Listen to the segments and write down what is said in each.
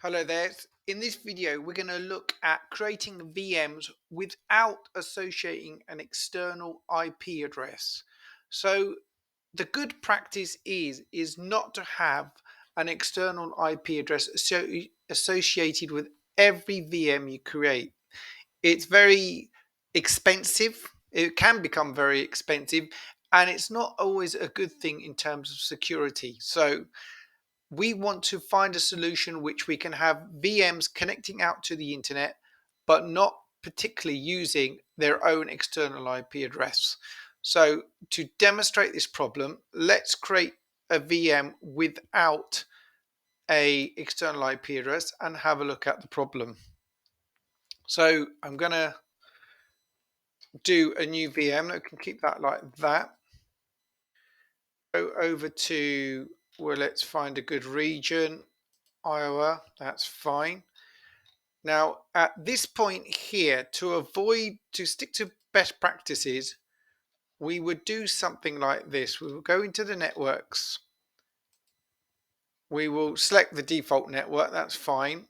Hello there. In this video, we're going to look at creating VMs without associating an external IP address. So the good practice is not to have an external IP address associated with every VM you create. It's very expensive. It can become very expensive, and it's not always a good thing in terms of security. So we want to find a solution which we can have VMs connecting out to the internet, but not particularly using their own external IP address. So to demonstrate this problem, let's create a VM without a external IP address and have a look at the problem. So I'm going to do a new VM. I can keep that like that. Go over to, well, let's find a good region. Iowa, that's fine. Now, at this point here, to stick to best practices, we would do something like this. We will go into the networks. We will select the default network. That's fine.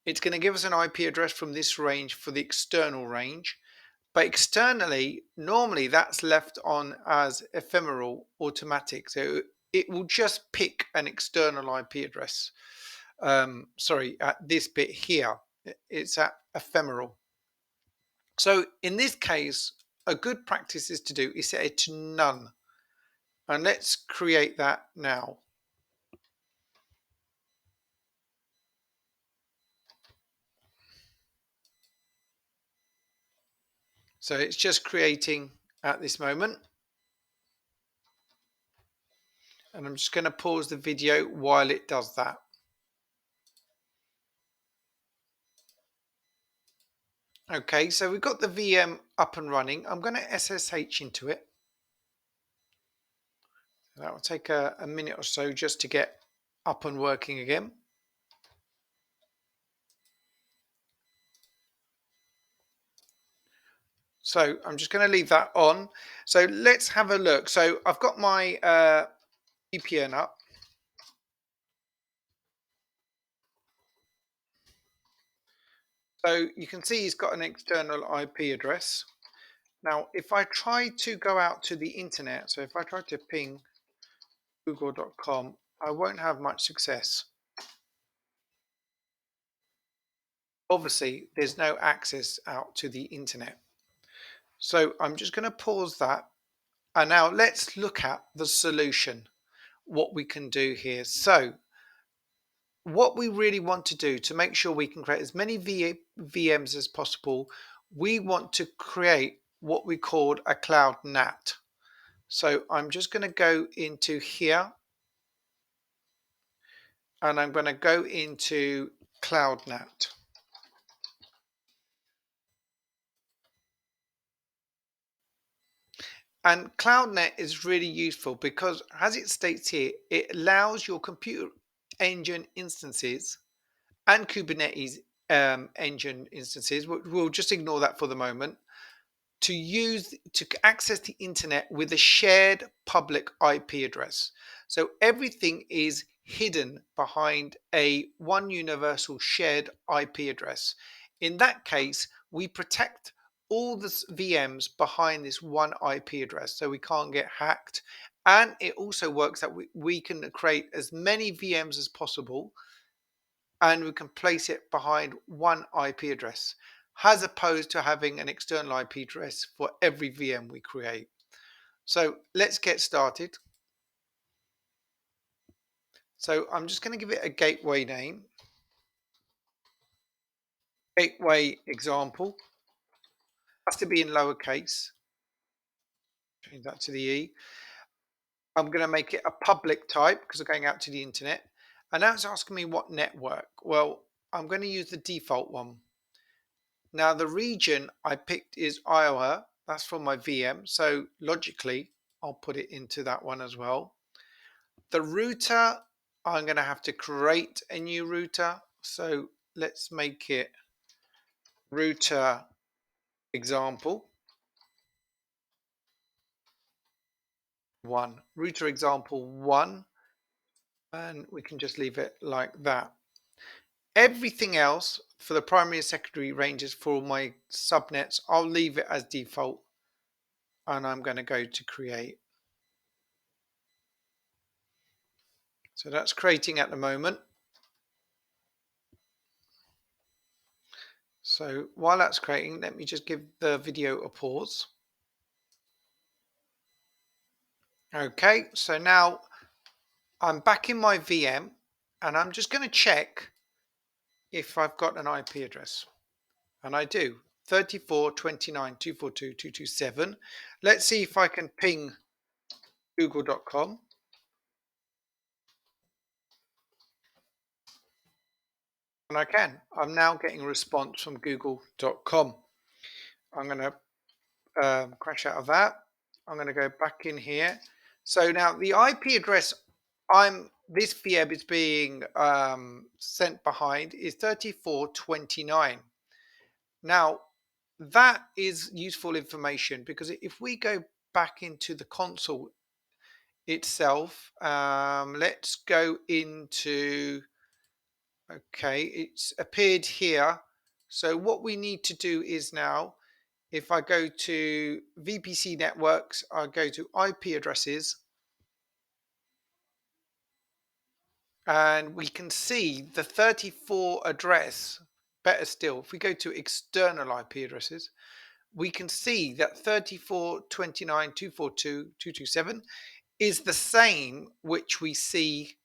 It's going to give us an IP address from this range for the external range. But externally, normally that's left on as ephemeral automatic. So it will just pick an external IP address. Sorry, at this bit here, it's at ephemeral. So in this case, a good practice is to set it to none. And let's create that now. So it's just creating at this moment. And I'm just going to pause the video while it does that. Okay, so we've got the VM up and running. I'm going to SSH into it. That will take a minute or so just to get up and working again. So I'm just going to leave that on. So let's have a look. So I've got my VPN up. So you can see he's got an external IP address. Now, if I try to go out to the internet, so if I try to ping google.com, I won't have much success. Obviously, there's no access out to the internet. So I'm just going to pause that. And now let's look at the solution, what we can do here. So what we really want to do to make sure we can create as many VMs as possible, we want to create what we called a cloud NAT. So I'm just going to go into here and I'm going to go into cloud NAT. And CloudNet is really useful because, as it states here, it allows your computer engine instances and Kubernetes engine instances, we'll just ignore that for the moment, to access the internet with a shared public IP address. So everything is hidden behind a one universal shared IP address. In that case, we protect all the VMs behind this one IP address so we can't get hacked. And it also works that we can create as many VMs as possible and we can place it behind one IP address, as opposed to having an external IP address for every VM we create. So let's get started. So I'm just going to give it a gateway name. Gateway example. Has to be in lowercase. Change that to the E. I'm going to make it a public type because I'm going out to the internet. And now it's asking me what network. Well, I'm going to use the default one. Now the region I picked is Iowa. That's for my VM. So logically, I'll put it into that one as well. The router, I'm going to have to create a new router. So let's make it router example 1. Router example 1. And we can just leave it like that. Everything else for the primary and secondary ranges for my subnets, I'll leave it as default, and I'm going to go to create. So that's creating at the moment. So while that's creating, let me just give the video a pause. Okay, so now I'm back in my VM, and I'm just going to check if I've got an IP address. And I do. 34.29.242.227. Let's see if I can ping google.com. And I can. I'm now getting a response from google.com. I'm going to crash out of that. I'm going to go back in here. So now the IP address this VM is being sent behind is 3429. Now that is useful information, because if we go back into the console itself, let's go into, okay, it's appeared here. So what we need to do is now, if I go to VPC networks, I go to IP addresses, and we can see the 34 address. Better still, if we go to external IP addresses, we can see that 34.29.242.227 is the same which we see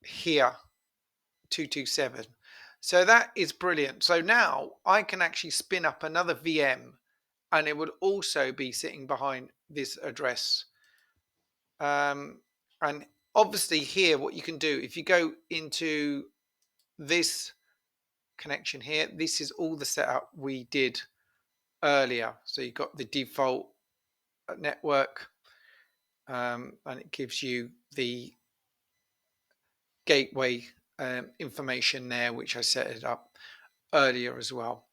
here, 227. So that is brilliant. So now I can actually spin up another VM, and it would also be sitting behind this address. And obviously here, what you can do, if you go into this connection here, this is all the setup we did earlier. So you've got the default network, and it gives you the gateway information there, which I set it up earlier as well.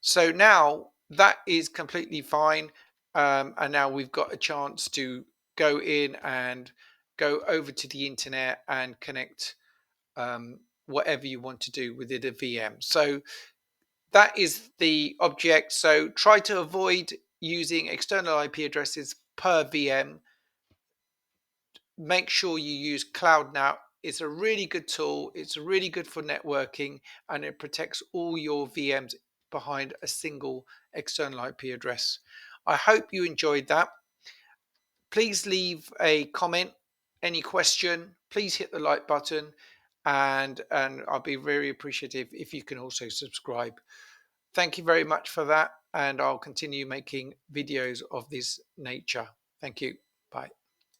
So now that is completely fine. And now we've got a chance to go in and go over to the internet and connect whatever you want to do within a VM. So that is the object. So try to avoid using external IP addresses per VM. Make sure you use CloudNet. It's a really good tool. It's really good for networking, and it protects all your VMs behind a single external IP address. I hope you enjoyed that. Please leave a comment, any question, please hit the like button, and I'll be very appreciative if you can also subscribe. Thank you very much for that, and I'll continue making videos of this nature. Thank you. Bye.